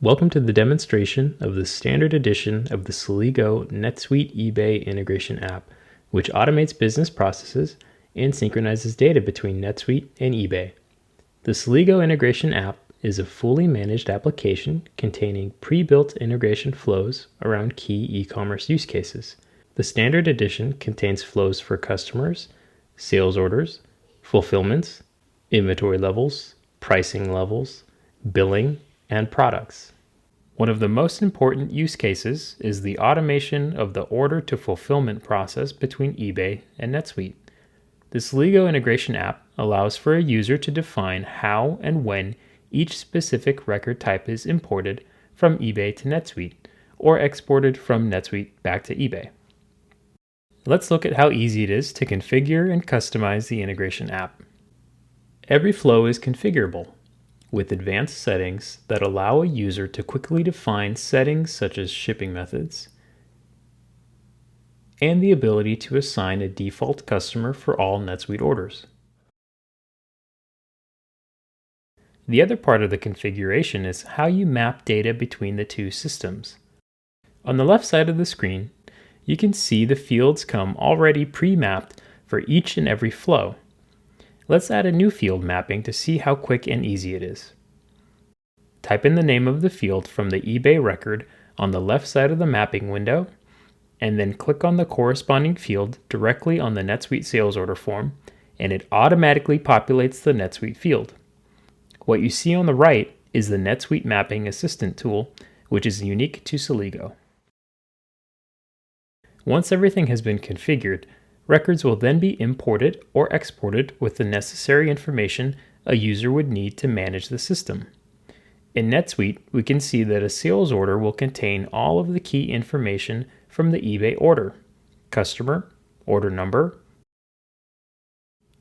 Welcome to the demonstration of the standard edition of the Celigo NetSuite-eBay Integration App, which automates business processes and synchronizes data between NetSuite and eBay. The Celigo Integration App is a fully managed application containing pre-built integration flows around key e-commerce use cases. The standard edition contains flows for customers, sales orders, fulfillments, inventory levels, pricing levels, billing, and products. One of the most important use cases is the automation of the order to fulfillment process between eBay and NetSuite. The Celigo Integration App allows for a user to define how and when each specific record type is imported from eBay to NetSuite or exported from NetSuite back to eBay. Let's look at how easy it is to configure and customize the integration app. Every flow is configurable with advanced settings that allow a user to quickly define settings such as shipping methods and the ability to assign a default customer for all NetSuite orders. The other part of the configuration is how you map data between the two systems. On the left side of the screen, you can see the fields come already pre-mapped for each and every flow. Let's add a new field mapping to see how quick and easy it is. Type in the name of the field from the eBay record on the left side of the mapping window, and then click on the corresponding field directly on the NetSuite sales order form, and it automatically populates the NetSuite field. What you see on the right is the NetSuite Mapping Assistant tool, which is unique to Celigo. Once everything has been configured, records will then be imported or exported with the necessary information a user would need to manage the system. In NetSuite, we can see that a sales order will contain all of the key information from the eBay order: customer, order number,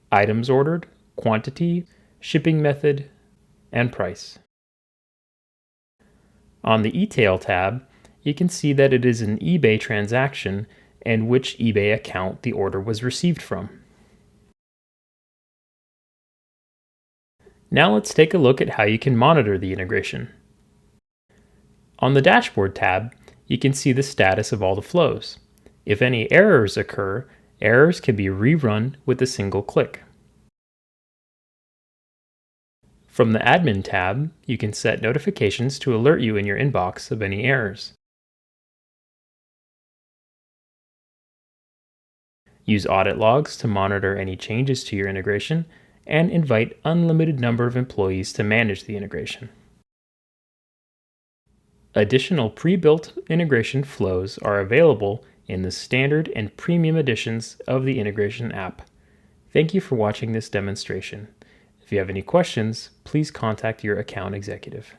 items ordered, quantity, shipping method, and price. On the eTail tab, you can see that it is an eBay transaction and which eBay account the order was received from. Now let's take a look at how you can monitor the integration. On the Dashboard tab, you can see the status of all the flows. If any errors occur, errors can be rerun with a single click. From the Admin tab, you can set notifications to alert you in your inbox of any errors. Use audit logs to monitor any changes to your integration, and invite unlimited number of employees to manage the integration. Additional pre-built integration flows are available in the standard and premium editions of the integration app. Thank you for watching this demonstration. If you have any questions, please contact your account executive.